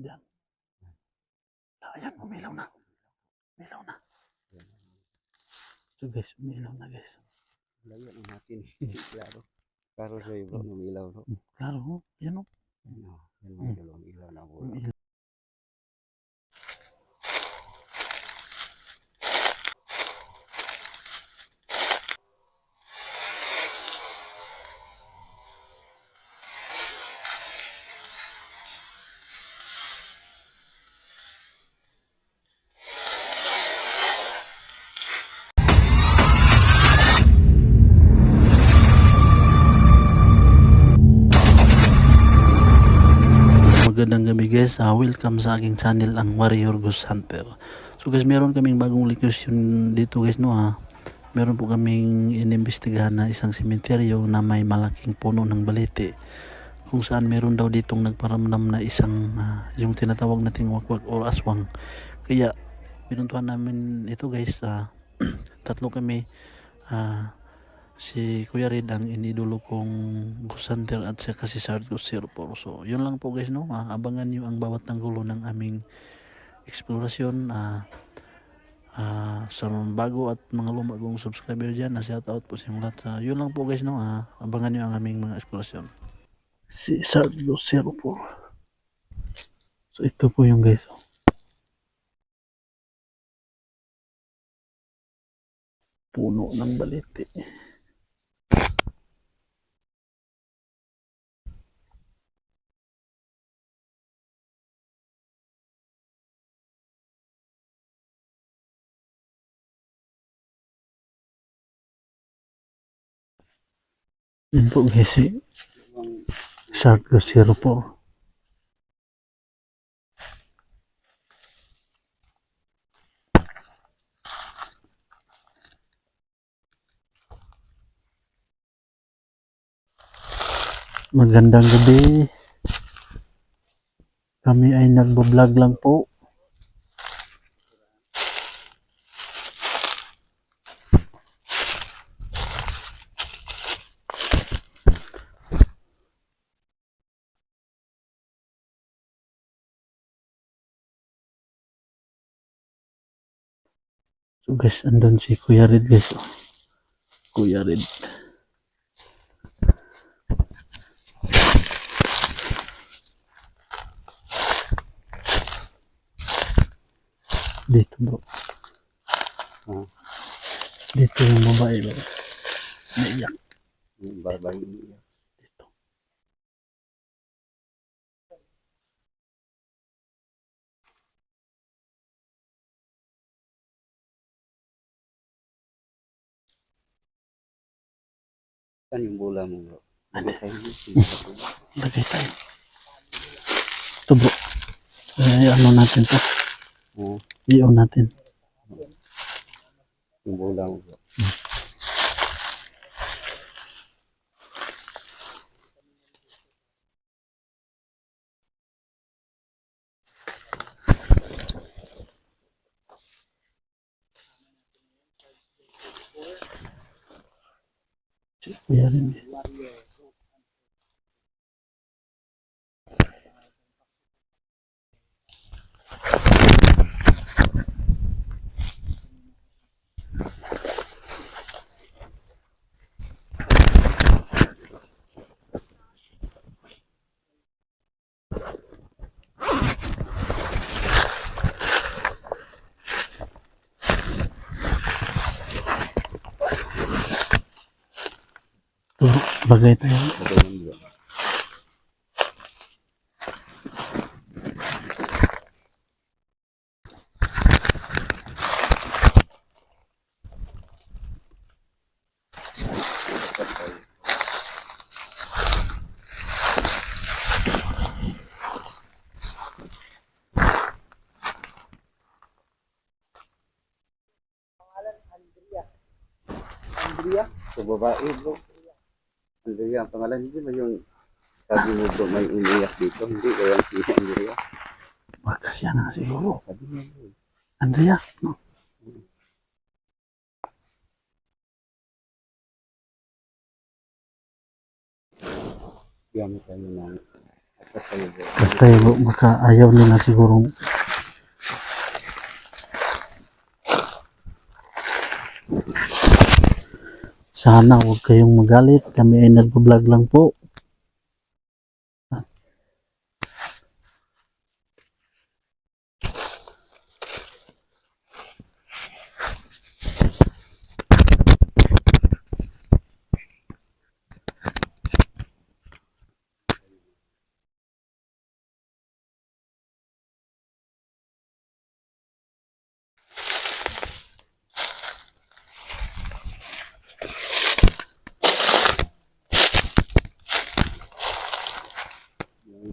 Diyan. Ayan, umilaw na. Umilaw na. So guys, umilaw na guys. Layo na natin. Klaro. Klaro siya bro, umilaw bro. Klaro, oh. Yan o. Yan mga idol, umilaw na bro. Umilaw. Magandang gabi guys, welcome sa aking channel ang Warrior Ghost Hunter. So guys, meron kaming bagong location dito guys no ha. Meron po kaming inimbestigahan na isang sementeryo na may malaking puno ng balete. Kung saan meron daw ditong nagparamdam na isang yung tinatawag nating wakwak or aswang. Kaya pinuntuhan namin ito guys, tatlo kami, si Kuya Red ang inidolo kong Ghost Hunter at saka si Sard Ghost 04. So yun lang po guys no, abangan nyo ang bawat tanggulo ng aming eksplorasyon. Sa mga bago at mga lumagong subscriber dyan, shout out po sa mga lahat. Yun lang po guys no, abangan nyo ang aming mga eksplorasyon. Si Sard Ghost 04. So ito po yung guys, puno ng balete. Yan po guys, si Sard Ghost 04. Magandang gabi. Kami ay nagbo-vlog lang po. So guys, andun si Kuya Red guys. Kuya Red. Dito bro. Dito yung babae bro. Naiyak. Babae umiiyak. Dito. Saan yung bola mo bro? Ano? Lagay Lagay tayo. Ito bro. Ano natin to? I-on natin. yung bola mo bro. Kuya Red. Bagay tayo. Lagay mo bro. Andrea? So babae bro. Andrea, ang pangalan hindi ba yung sabi mo bro may umiiyak dito? Hindi kaya si Andrea. Baka siya na siguro. Sabi mo bro. Andrea. No. Gamit tayo ng Basta yun, baka ayaw nila sigurong sana huwag kayong magalit. Kami ay nagpa-vlog lang po.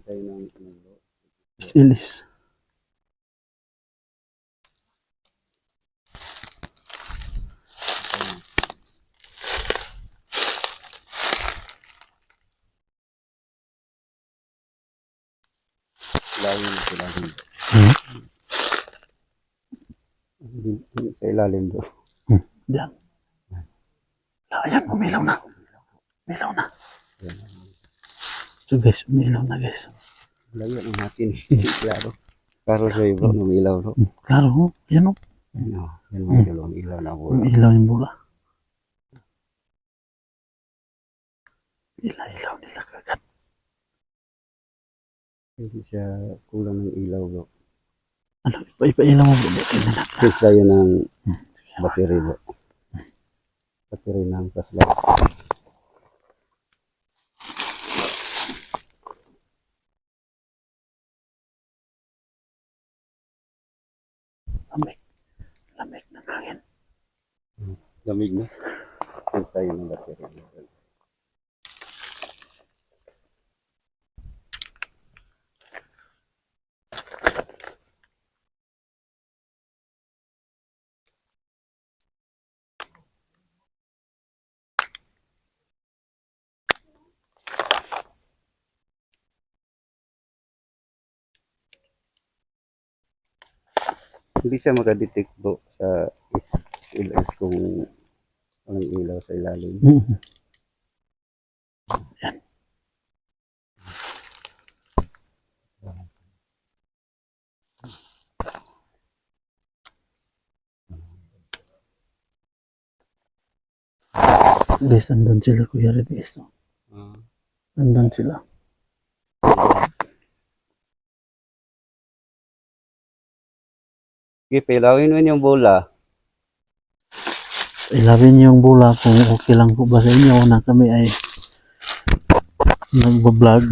Tayo ng Ilis. ilalim, sa ilalim. Hmm? Sa ilalim bro. Diyan. Ayan, umilaw na. Umilaw na. So guys, umilaw na guys. Layo na natin. Klaro. Klaro sa'yo bro, umilaw bro. Klaro, oh. Yan o. Ano, yan mga dalawang ilaw na bola. Umilaw yung bola. Ilaw nila kagad. Hindi siya kulang ng ilaw bro. Ano, ipa-ilaw mo bro. Tingnan natin. Kasi tayo ng Sige, battery bro. Battery ng flashlight. lamig. Lamig ng hangin. Lamig na. Kasi tayo ng battery. Hindi siya makadetect bro sa SLS kung walang ilaw sa ilalim. Yan. Guys, andun sila Kuya Redis. Andun sila. Okay, pilawin mo yung bola. Ilawin niyo yung bola kung okay lang po ba sa inyo na kami ay nagbablog.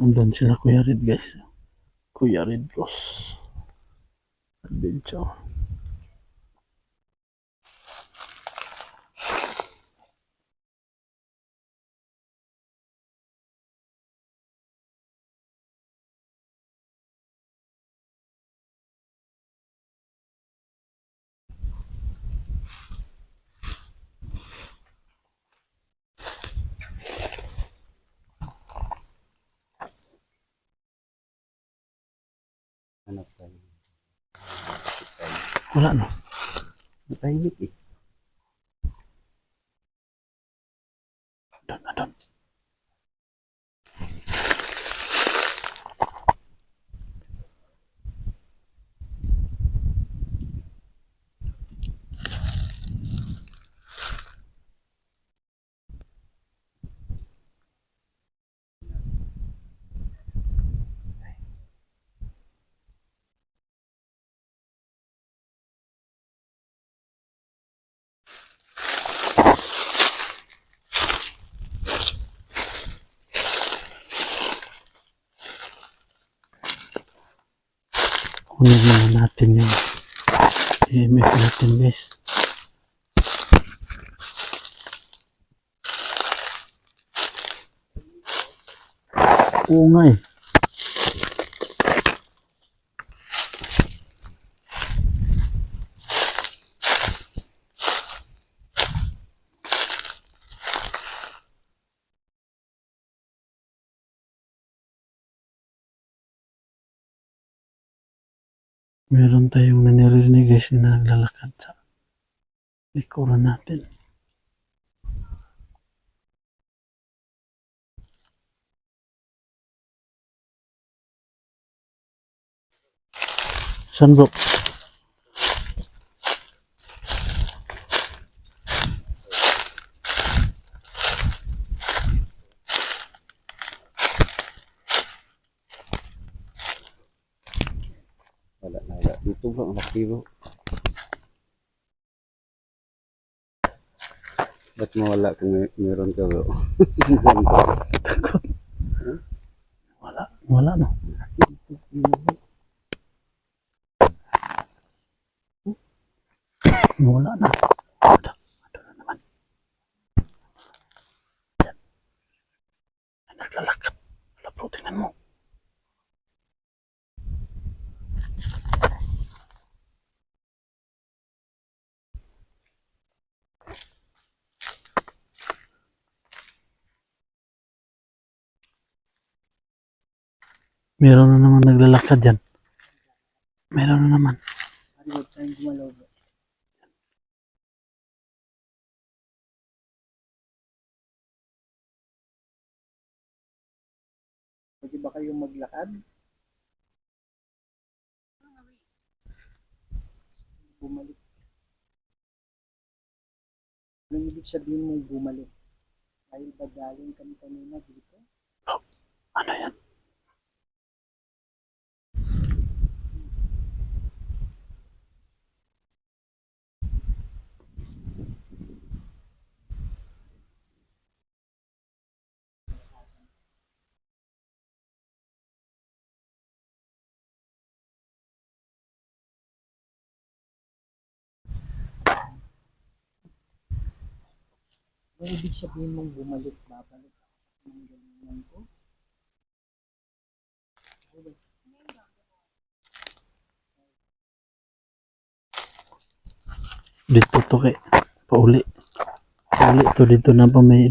Andun sila Kuya Red guys. Kuya Red Cross Adventure. Hanap tayo. Wala no. Tahimik eh. Andun. Kunin muna natin yung EMF natin guys. Oo nga eh. Meron tayong nanirinig guys na naglalakad sa Likuran natin. Saan bro? Wala na wala. Dito bro, ang laki bro. Ba't mawala kung meron ka bro? Saan bro? Takot. Wala. Wala no. Wala na. Ada na naman. Yan. Ay, naglalakad. Wala bro, tingnan mo. Meron na naman naglalakad yan. Meron na naman. Huwag tayong gumalaw bro. Pwede ba kayong maglakad? Bumalik. Anong ibig sabihin mong bumalik? Dahil ba galing kami kanina dito? Ano yan? Anong ibig sabihin mong bumalik? Babalik ako ng ganyan ko? Dito to kay. Pauli. Pauli to dito na pa may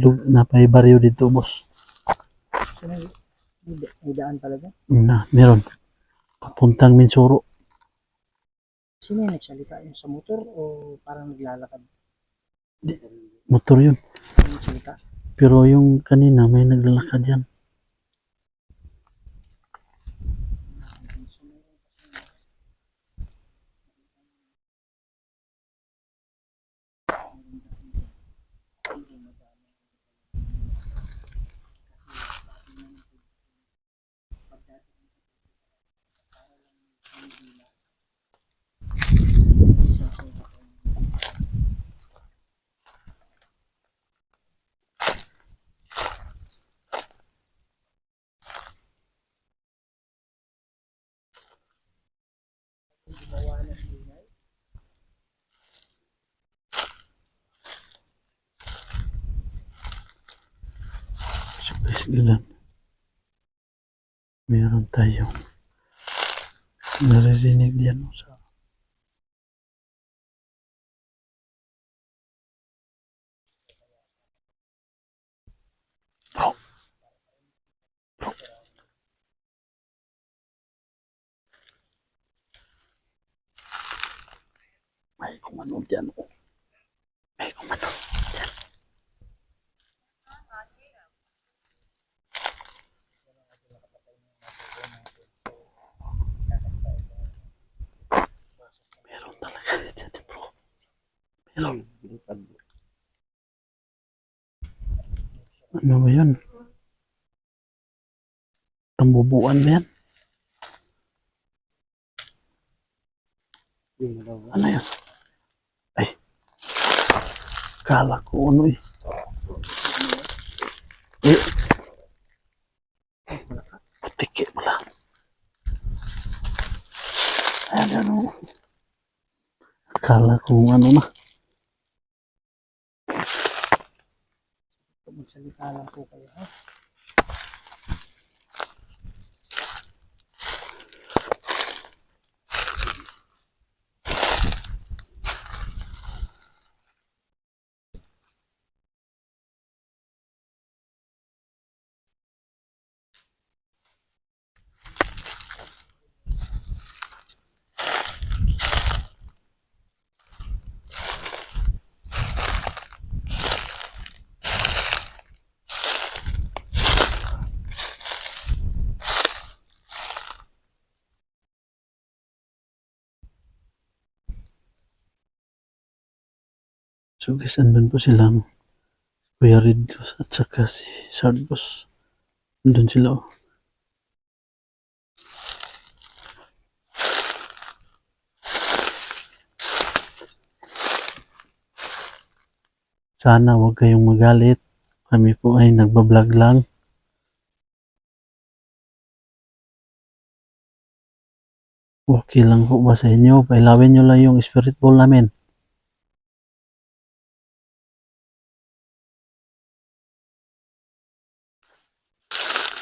baryo dito boss. So, may daan talaga? Na, meron. Papuntang Minsuro. Sino yung nagsalita? Yung sa motor o parang naglalakad? Motor yun. Yung nagsalita? Pero yung kanina may naglalakad yan. So guys, ilan? Meron tayong naririnig diyan sa bro. Bro. May kumano diyan. May kumano. Meron talaga diyan bro. Meron. Ano ba yun? Tambubuan ba yan? Ano yan? Ay. Kala ko ano eh. Eh. Putiki pala. Ayan yan o. Kala ko ano na. Magsalita lang po kayo ha? So guys, andun po silang Kuya Ridus at saka si Sargos. Andun sila oh. Sana huwag kayong magalit. Kami po ay nagbablog lang. Okay lang po ba sa inyo? Pailawin nyo lang yung spirit ball namin.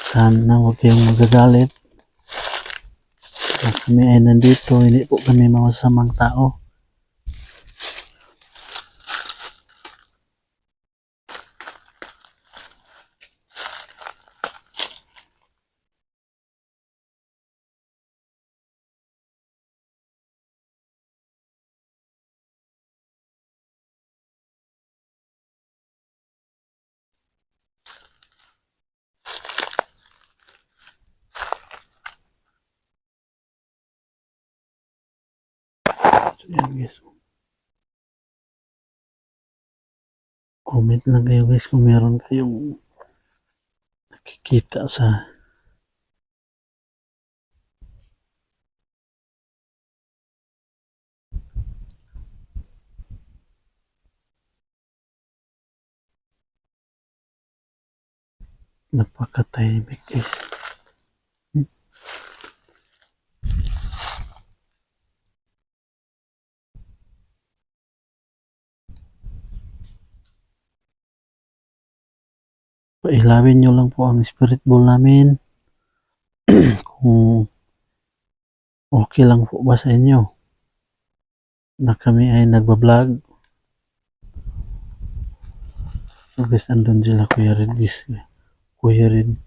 Sana huwag kayong magagalit. Kami ay nandito, hindi po kami mga masamang tao. So yan guys. Comment lang kayo guys kung meron kayong nakikita sa napakatahimik guys. Pailawin nyo lang po ang spirit ball namin. Kung okay lang po ba sa inyo na kami ay nagbablog. So guys, andun sila Kuya Red guys. Kuya Red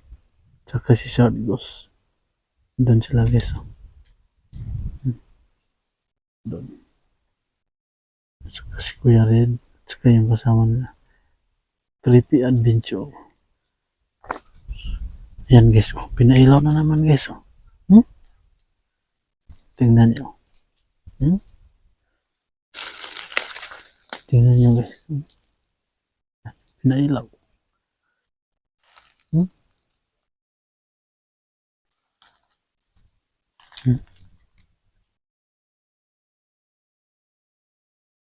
tsaka si Sargos. Andun sila guys. Doon. Tsaka si Kuya Red tsaka yung kasama nila. Creepy Adventure. Yan guys. Oh, pinailaw na naman guys. Oh. Tingnan nyo. Tingnan nyo guys. Pinailaw.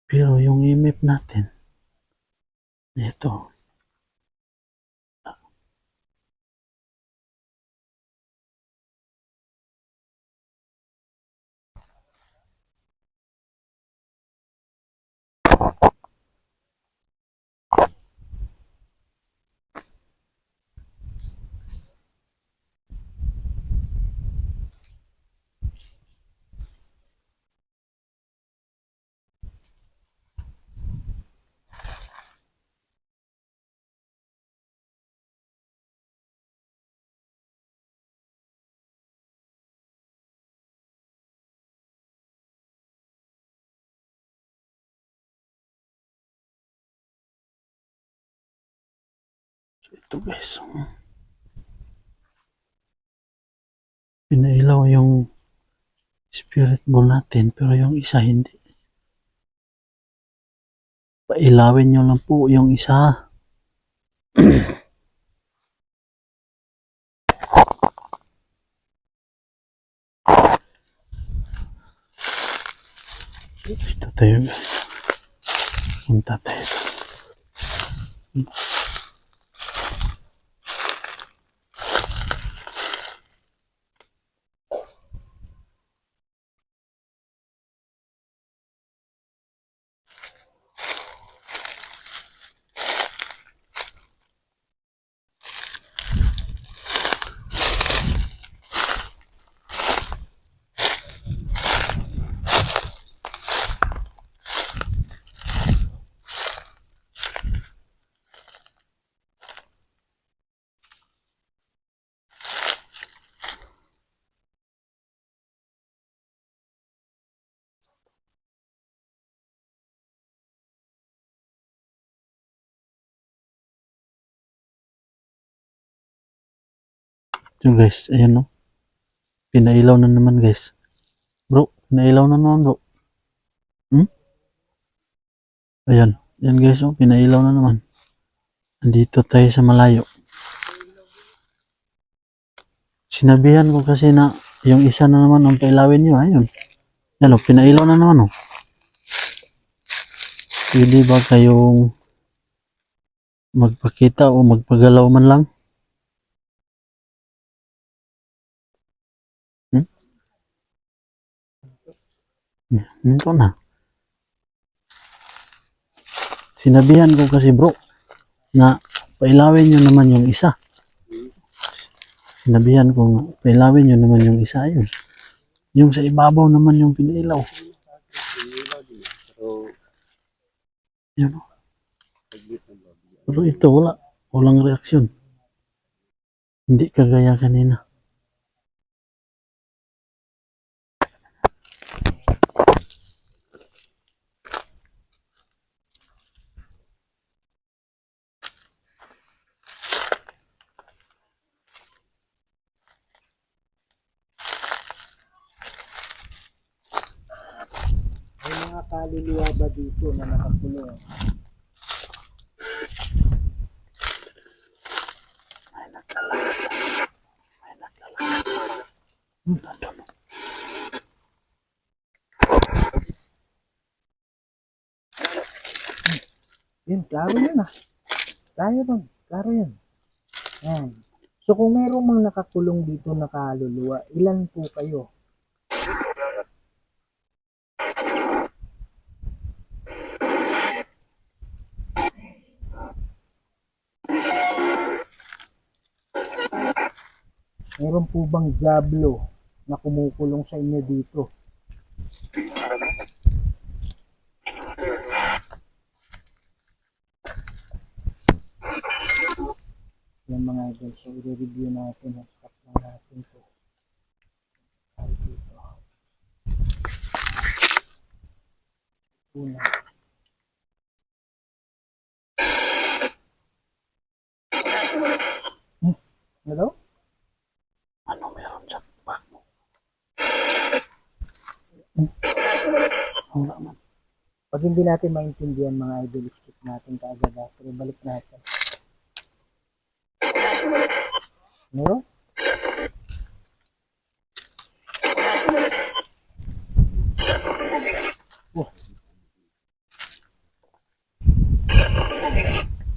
Pero yung imip natin, ito. Ito guys. Pinailaw yung spirit ball natin pero yung isa hindi. Pailawin nyo lang po yung isa. Ito tayo guys. Punta tayo. So guys, ayan no. Pinailaw na naman guys. Bro, pinailaw na naman bro. Ayan. Yan guys, oh, pinailaw na naman. Andito tayo sa malayo. Sinabihan ko kasi na yung isa na naman ang pailawin nyo. Ayun. Yan oh, pinailaw na naman oh. Pwede ba kayong magpakita o magpagalaw man lang? Ito na. Sinabihan ko kasi bro na pailawin nyo naman yung isa. Sinabihan ko nga, pailawin nyo naman yung isa yun. Yung sa ibabaw naman yung pinailaw. Pero, Yun. Oh. saglit lang ba? Pero ito wala. Walang reaksyon. Hindi kagaya kanina. May mga kaluluwa ba dito na nakakulong? Yun, klaro yun ah. Klaro yun, klaro yun. Yan. So kung meron mang nakakulong dito na kaluluwa, ilan po kayo? Meron po bang diablo na kumukulong sa inyo dito? Yan mga idol, so i-review natin ang stock na natin to. Ay, dito. Una. Hello? Ano meron sa bag mo? Wala man. Pag hindi natin maintindihan mga idol, skip natin kaagad. Pero balik natin. Meron? Oh.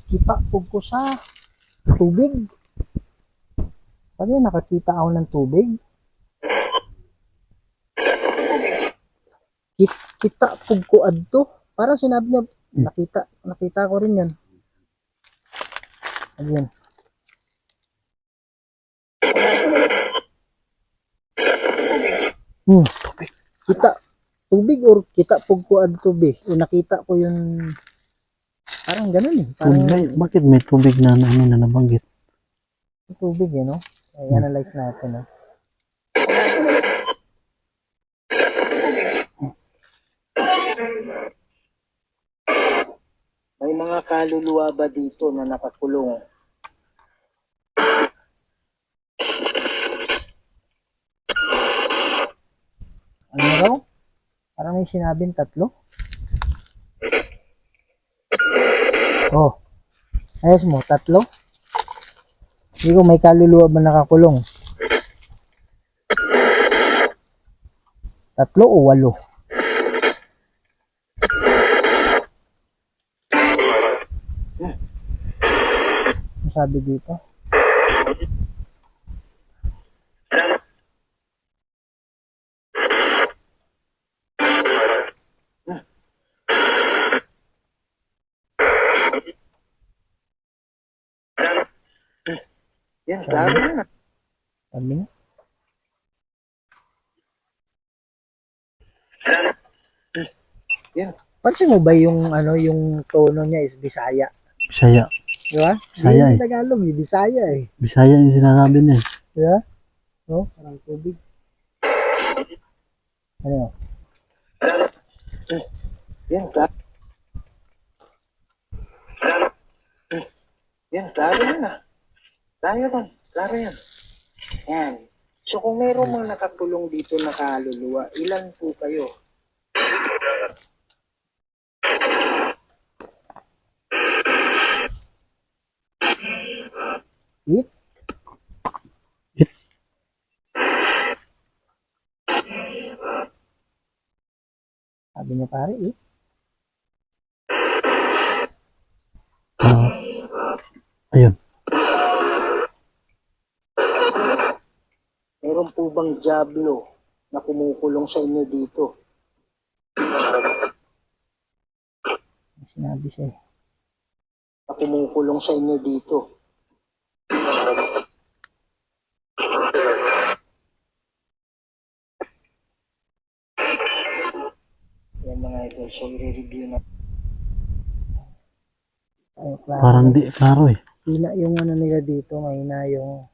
Kita ko sa tubig. Sabi nakakita ako ng tubig. Kita ko adto. Parang sinabi niya, nakita ko rin yan. Ayun. Tubig. Kita tubig or kita ko adto be. O nakita ko yung parang ganun eh. Parang Bakit may tubig na ano na nabanggit? tubig eh, no? Ay, analyze natin, no? May mga kaluluwa ba dito na nakakulong? Ano raw? Parang may sinabing tatlo. Oh. Ayos mo, tatlo? Hindi ko may kaluluwa ba nakakulong? Tatlo o walo? Ano sabi dito? Yan, klaro na. Sabi niya. Yan. Pansin mo ba yung ano yung tono niya is Bisaya? Bisaya. Di ba? Bisaya Hindi eh. Tagalog, eh. Bisaya eh. Bisaya yung sinasabi niya eh. Di ba? No? Parang tubig. Ano? Yan, klaro. Yan, klaro na. Klaro yan. Klaro yan. Yan. So kung meron mga nakakulong dito na kaluluwa, ilan po kayo? It? It? Sabi niya pare, it? Ah, ayun. Meron po bang Diablo na kumukulong sa inyo dito? May sinabi siya eh. Na kumukulong sa inyo dito. Yan mga idol, so i-review na. Ay, klaro. Parang di klaro eh. Hina yung ano nila dito, mahina yung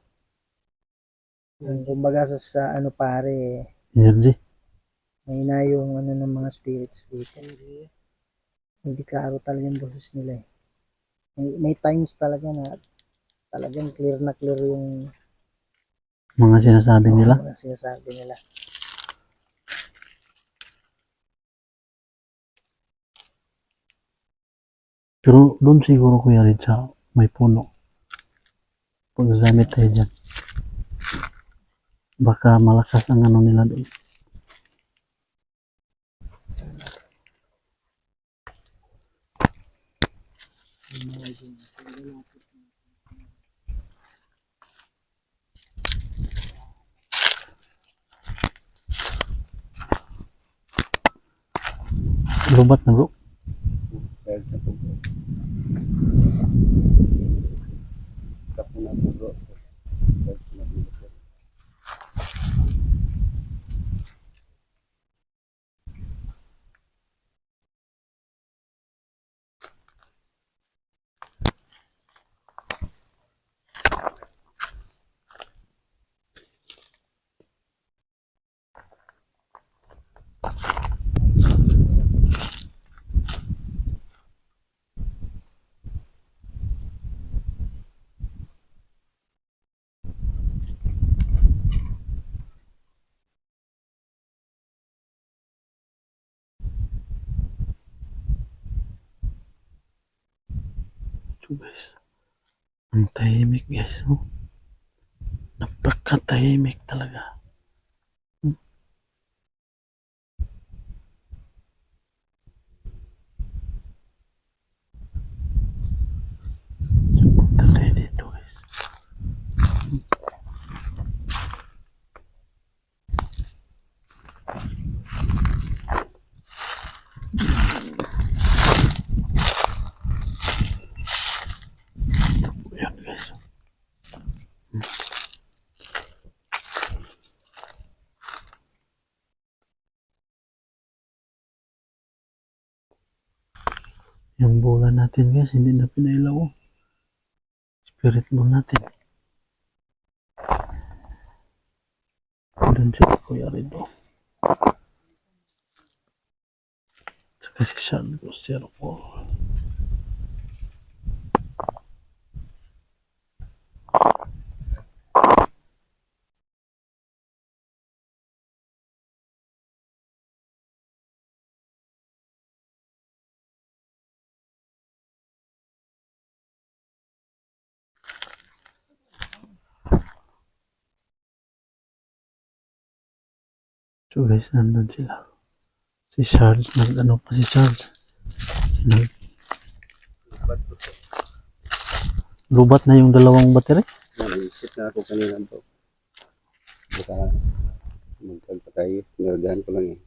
kumbaga sa ano pare, Energy. mahina yung ano ng mga spirits dito. Hindi klaro talaga yung boses nila eh. May times talaga na talagang clear na clear yung Mga sinasabi nila. mga sinasabi nila. Pero doon siguro Kuya Red sa may puno. Paggamit tayo dyan. Baka malakas ang ano nila doon. Lubat na bro. Dahil sa po bro. Kapo na po bro. Dahil sa mga bro. So guys. Ang tahimik guys. Oh. Napakatahimik talaga. So punta tayo dito guys. Ito po yan guys. Yung bola natin guys, hindi na pinailaw. Spirit ball natin. Doon siya Kuya Red. Saka si Sean Rosero po. So guys, nandun sila. Si Charles, nag-ano pa si Charles. Nag lubat na yung dalawang battery. Naisip na ako kanina bro. Baka magtag pa tayo. Nilagahan ko lang eh.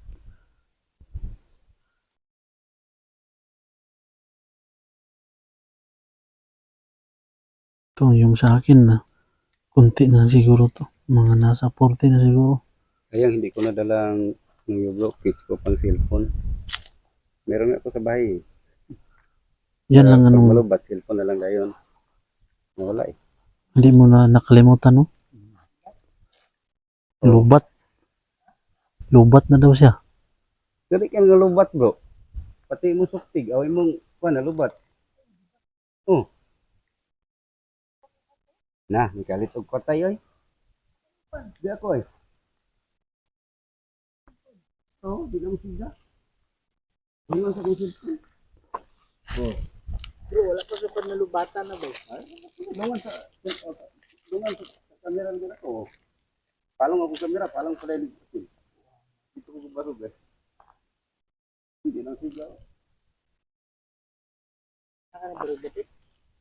Ito yung sa akin na kunti na siguro to. Mga nasa 40 na siguro. Kaya hindi ko nadalang ng bro. Pitch ko pang cellphone. Meron ako sa bahay. Yan lang Pag anong malubat, cellphone na lang gayon. Nawala eh. hindi mo na nakalimutan no? Lubat. Lubat na daw siya. Dali ka nga lubat bro. Pati mo suktig. Away mong kuha na lubat. Oh. Na, nikalit og patay oy. Di ako eh. Oh, di lang siya. Ngayon sa cellphone. Oh. Bro, wala pa sa panalubatan na ba? Naman sa Lungan sa kamera nila ko. Palong ako kamera, palong pala yung dito ko barog eh. Hindi lang sigaw.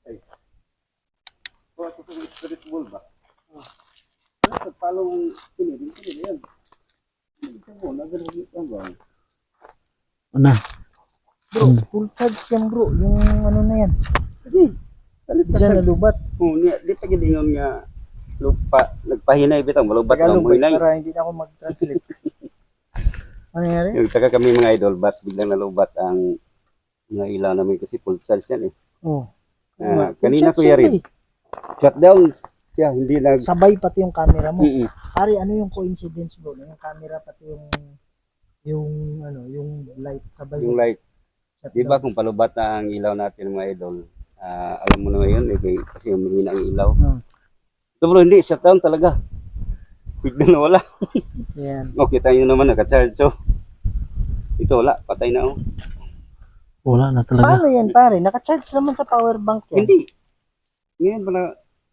Ay. O, ito ko spirit ball ba? Sa palong pinili yan. Ito mo, nagalalit lang ba? Ano? Bro, full charge yan bro. Yung ano na yan. Kasi, kalit ka Diyan sa... nalubat. Di pa gilingon nga lupa, nagpahinay bitang, malubat lang mo hinay. Para hindi na ako mag-translate. Ano nangyari? Yung taga kami mga idol, ba't biglang nalubat ang mga ilaw namin kasi full charge yan eh. Oh. Kanina ko yari, shutdown siya, hindi nag... Sabay pati yung camera mo. Mm-mm. Pare, ano yung coincidence bro? Yung camera pati yung light sabay. Yung light, di ba kung palubat na ang ilaw natin mga idol, alam mo na ngayon, kasi humihina ang ilaw. Ito bro, hindi, shutdown talaga. Biglang nawala. Yan. O, kita nyo naman, naka-charge. So, ito wala, patay na oh. Wala na talaga. Paano yan pare? Naka-charge naman sa power bank yan. Hindi. Ngayon ko lang.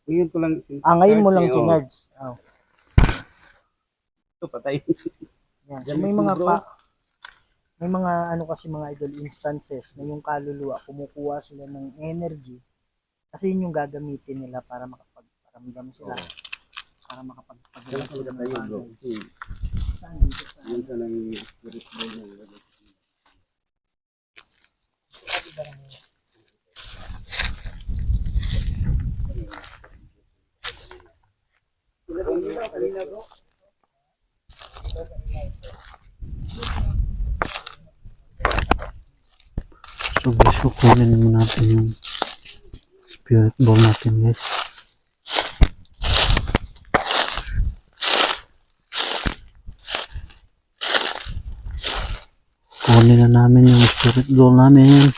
Ngayon mo lang oh. kinarge. Oh. Ito, patay. Yan. So, Yan may ito, mga bro. may mga ano kasi mga idol instances na yung kaluluwa kumukuha sila ng energy kasi yun yung gagamitin nila para makapagparamdam sila. Para makapagpagawa Kaya sila talaga ng tayo bro. bagay. Kasi, Saan dito sa yun sa nang spirit boy na. Kanina bro. So guys, kukunin mo natin yung spirit ball natin guys. Kunin na namin yung spirit ball namin.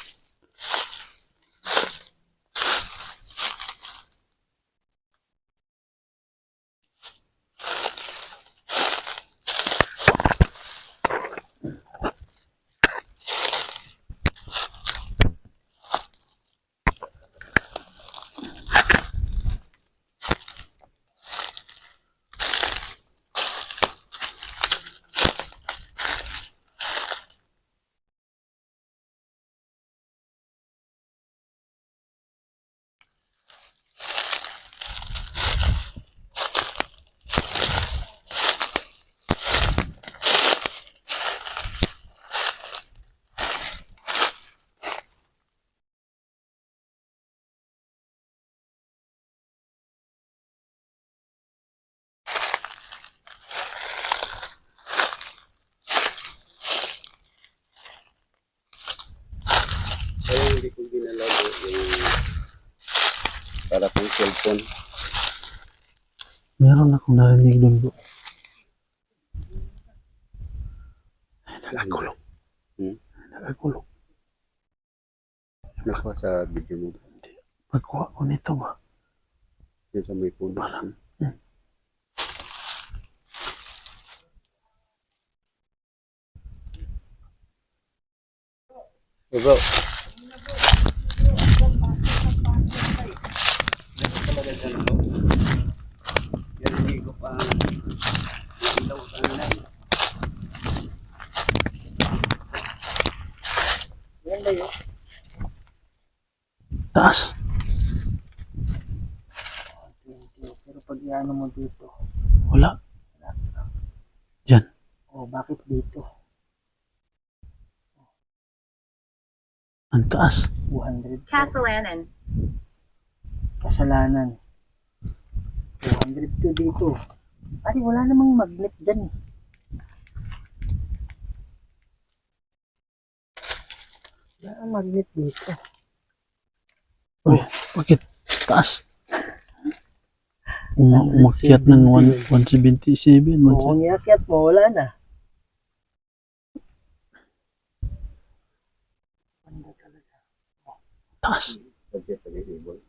Kaya hindi ko ginalago yung para pang cellphone. Meron akong narinig doon bro. Nakakulong. Nakakulong. Nakuha sa video mo. Pagkuha ko nito ba? Yun sa may puno. Parang. Hey bro. Yan hindi ko pa ilaw sa nilay. yan ba yun? Taas. Pero pag iano mo dito, Wala. Diyan. bakit dito? Ang taas. 200. Kasalanan. Kasalanan. 200 to dito. Pare, wala namang magnet dyan. Wala namang magnet dito. Uy, bakit taas? Umakyat ng 177. Kung iakyat mo, wala na. Taas. Pagkita sa ibon.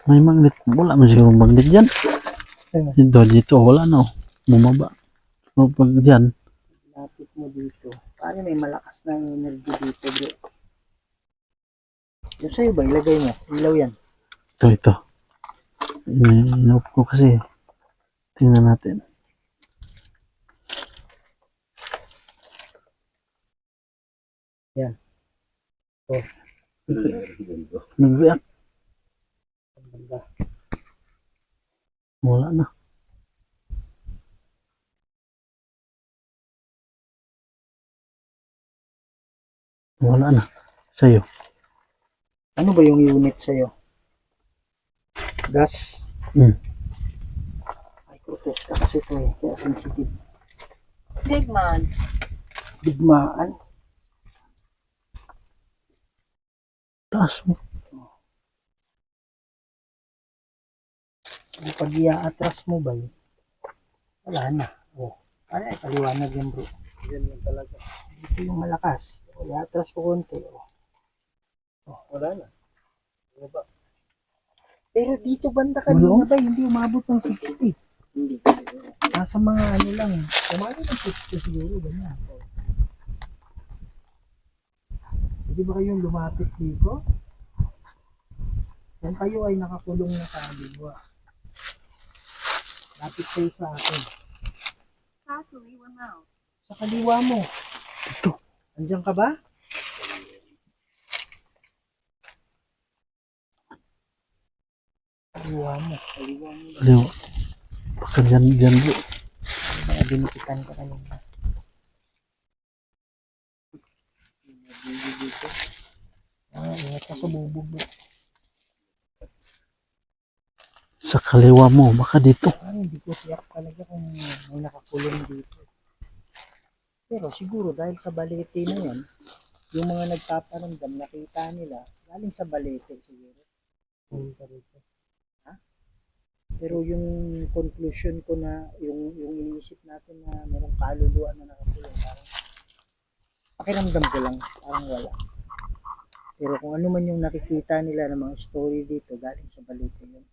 May magnet. Wala man siguro magnet dyan. Dito, wala na. Bumaba. So, pag dyan, Lapit mo dito. Paano may malakas na energy dito, bro? Yung sa'yo ba, ilagay mo. Ilaw yan. ito. Inoff ko kasi. Tingnan natin. Yan. Oh. Nag-react. Ang ganda. Wala na. Wala na. Sa'yo. Ano ba yung unit sa'yo? Gas? Hmm. Microtest ka kasi ito eh. Kaya sensitive. Digman. Digmaan. Taas mo. Pag i-atras mo ba yun? Wala na. Oh. Ay, paliwanag yan bro. Yan yan talaga. Ito yung malakas. O, i-atras ko konti. Oh, wala na. Ano ba? Pero dito banda kanina ba, hindi umabot ng 60. Hindi. Nasa mga ano lang. Umabot ng 60 siguro. Ganyan. Hindi ba kayong lumapit dito? Kung kayo ay nakakulong na sa aliwa, lapit kayo sa akin. Sa kaliwa mo. Sa kaliwa mo. Ito. Andiyan ka ba? Kaliwa mo. Kaliwa mo. Aliw. Baka dyan bro. Mga binikitan ka kanina. Ingat ka sa bubog mo. Sa kaliwa mo. Baka dito. Hindi ko siyak talaga kung may nakakulong dito. Pero siguro dahil sa balete na yan, yung mga nagpaparamdam, nakita nila, galing sa balete siguro. Ha? Pero yung conclusion ko na, yung iniisip natin na merong kaluluwa na nakakulong, parang pakiramdam ko lang, parang wala. Pero kung ano man yung nakikita nila ng mga story dito, galing sa balete yun.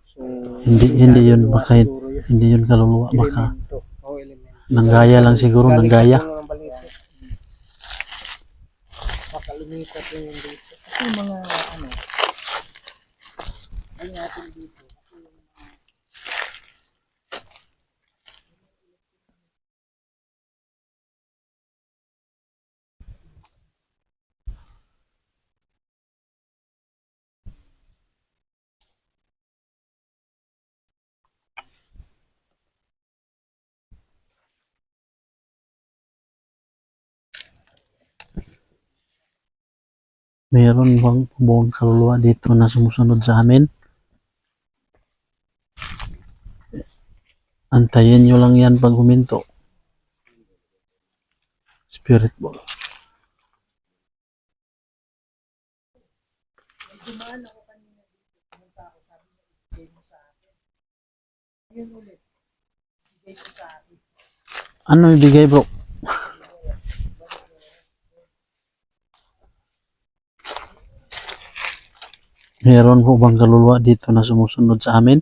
So, Hindi yun. kaluluwa Baka siguro yun. hindi yun kaluluwa. Baka Elemento. Elemento. nanggaya lang siguro. Nanggaya. Baka lumipat yun yung dito. Kasi yung mga ano, ay natin dito. Kasi yung mga Meron bang buong kaluluwa dito na sumusunod sa amin? Antayin nyo lang yan pag huminto. Spirit ball. dumaan ako kanina dito. Pumunta ako, sabi niya, ibigay mo sa akin. Yun ulit. Ibigay mo sa akin. Ano ibigay bro? Meron po bang kaluluwa dito na sumusunod sa amin?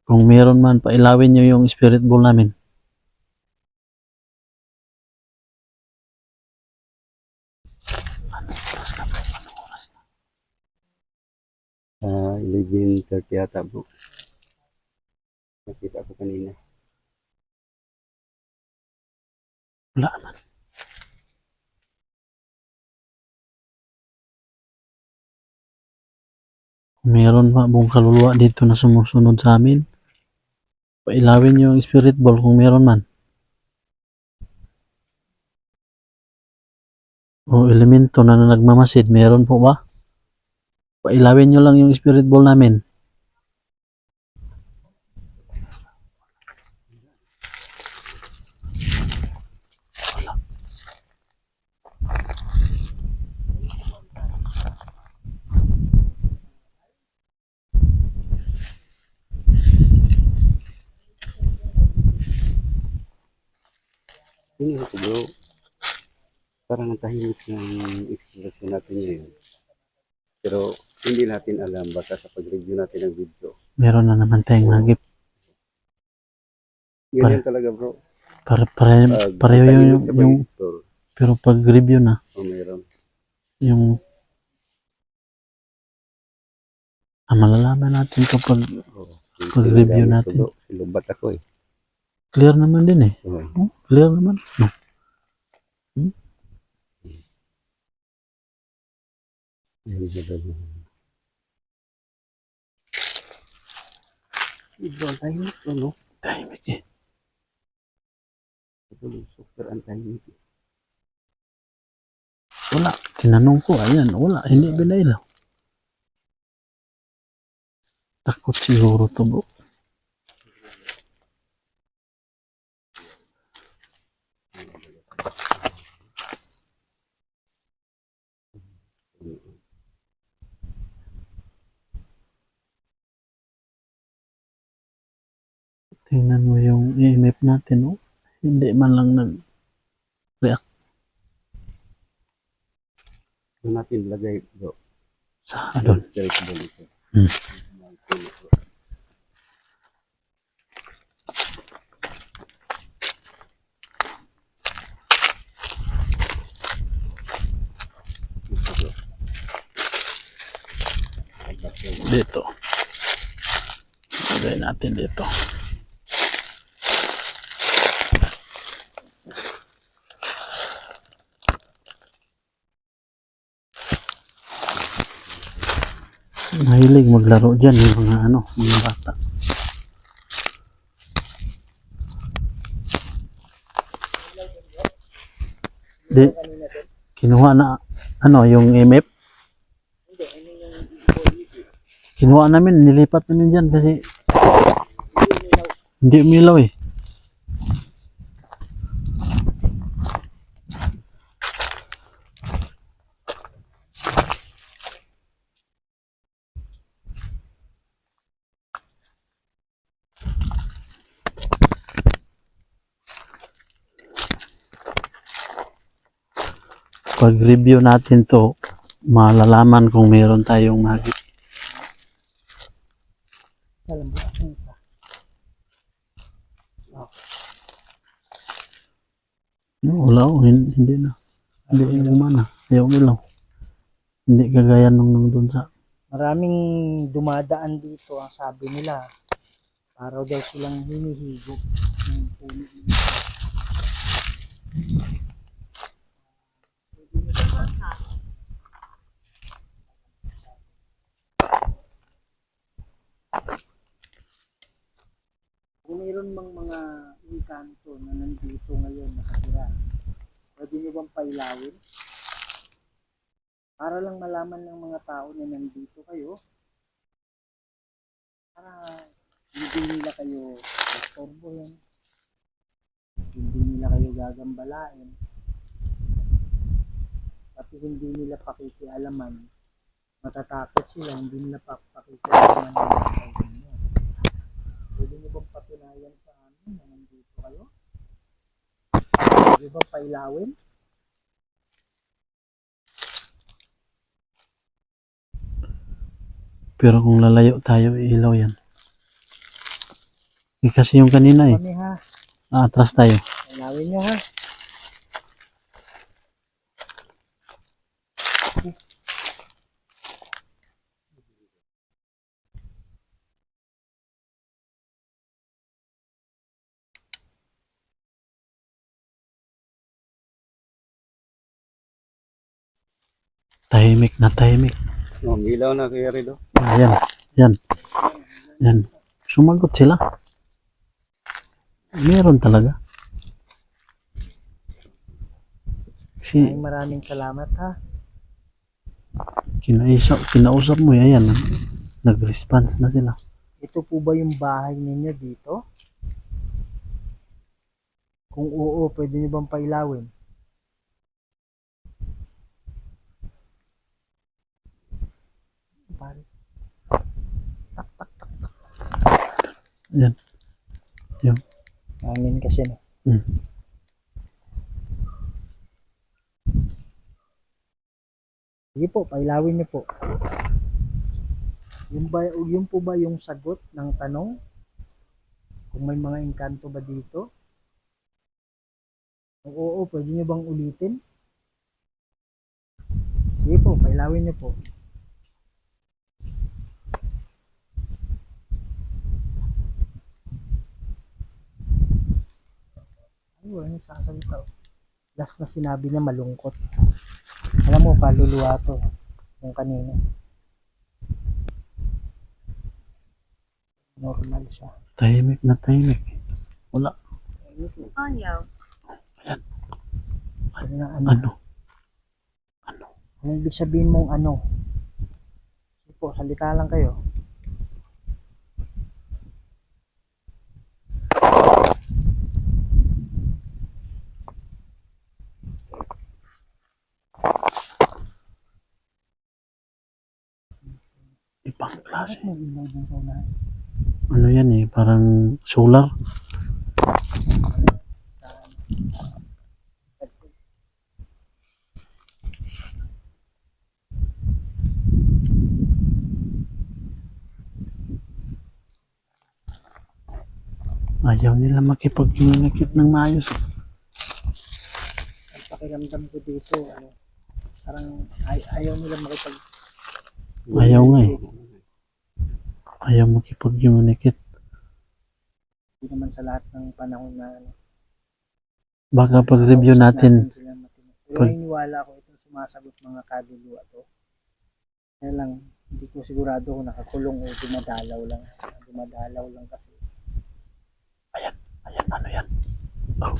Kung meron man, pailawin nyo yung spirit ball namin. Ah, 11:30 yata bro. Nakita ko kanina. Wala man. Meron pa buong kaluluwa dito na sumusunod sa amin? Pailawin nyo yung spirit ball kung meron man. O elemento na nagmamasid, meron po ba? Pailawin nyo lang yung spirit ball namin. Hindi ko bro. Parang ang tahimik ng expression natin ngayon. Pero hindi natin alam baka sa pag-review natin ng video. Meron na naman tayong nagip. Ganyan talaga bro. Pareho yung, sa yung, pag-editor, pero pag-review na, o mayroon. yung malalaman natin kapag Oo. Pag-review natin. Silubat ako eh. clear naman din eh. Oo. Oh, clear naman. No. Ito ang tahimik ko, no? Tahimik eh. Ito super ang tahimik. Wala. Tinanong ko, ayan, wala. Hindi binailaw. Takot siguro to bro. Tingnan mo yung EMF natin, oh. Hindi man lang nag-react Ito natin lagay bro. sa doon. Direct ball ito. Hmm. Dito. Lagay natin dito. Mahilig maglaro dyan yung mga mga bata. Di, kinuha na yung EMF. Kinuha namin, nilipat namin dyan kasi hindi umilaw eh. Pag-review natin to, malalaman kung meron tayong magic. Alam mo, ang isa. Wala, hindi na. Hindi yung umana. Ayaw ilaw. Hindi kagaya nung doon sa Maraming dumadaan dito, ang sabi nila, para daw silang hinihigop ng puno. Kung mayroon mang mga engkanto na nandito ngayon nakatira, pwede nyo bang pailawin? Para lang malaman ng mga tao na nandito kayo, para hindi nila kayo istorbohin, hindi nila kayo gagambalain, pati hindi nila pakikialaman, matatakot sila, hindi nila pakikialaman ng mga tao nyo. Pwede nyo bang patunayan sa amin na nandito kayo? Pwede bang pailawin? pero kung lalayo tayo, ilaw yan. Eh, kasi yung kanina eh. Kami ha, Atras tayo. pailawin nyo ha. Tahimik na tahimik. Oh, ilaw na Kuya Rido. Ayan. Yan. Yan. Sumagot sila. Meron talaga. Kasi Maraming salamat ha. kinausap mo yan. Nag-response na sila. Ito po ba yung bahay ninyo dito? Kung oo, pwede nyo bang pailawin? Pare, Yan. Yung. hangin kasi no. Hmm. Sige po, pailawin niyo po. Yung po ba yung sagot ng tanong? Kung may mga engkanto ba dito? Kung oo, pwede nyo bang ulitin? Sige po, pailawin niyo po. Ayun, nagsasalita. Last na sinabi niya malungkot. Alam mo, kaluluwa to. Yung kanina. Normal siya. Tahimik na tahimik. Wala. Anyo. Ano na ano? Ano? Anong ibig sabihin mong ano? Sige po, salita lang kayo. Ibang klase. Bakit may ilaw dun sa unahan? Ano yan eh, parang solar. Ayaw nila makipag-communicate ng maayos. Ang pakiramdam ko dito, ano, parang ayaw nila makipag... Ayaw nga eh. Ayaw makipag-communicate. Hindi naman sa lahat ng panahon na ano. Baka pag-review natin, Sila matino. Pero pag- naniniwala ko itong sumasagot mga kaluluwa to. Kaya lang, hindi ko sigurado kung nakakulong o dumadalaw lang. Dumadalaw lang kasi. ayan, ano yan? Oh.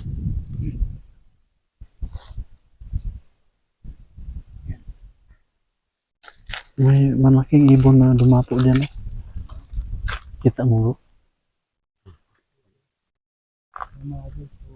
May malaking ibon na dumapo dyan eh. Kita mo bro? Mga gusto,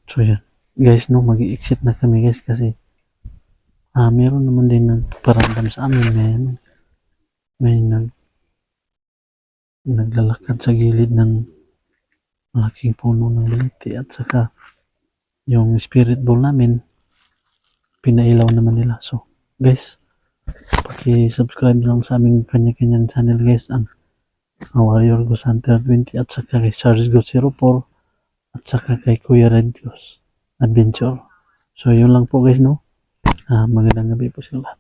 So yan. Guys, no, mag-i-exit na kami guys kasi meron naman din nagparamdam sa amin ngayon. May naglalakad sa gilid ng malaking puno ng baliti at saka yung spirit ball namin pinailaw naman nila. So guys, paki-subscribe lang sa aming kanya-kanyang channel guys, ang Warrior Ghost Hunter 20 at saka kay Charles Ghost 04 at saka kay Kuya Red Ghost Adventure. So yun lang po guys, no. Magandang gabi po sa lahat.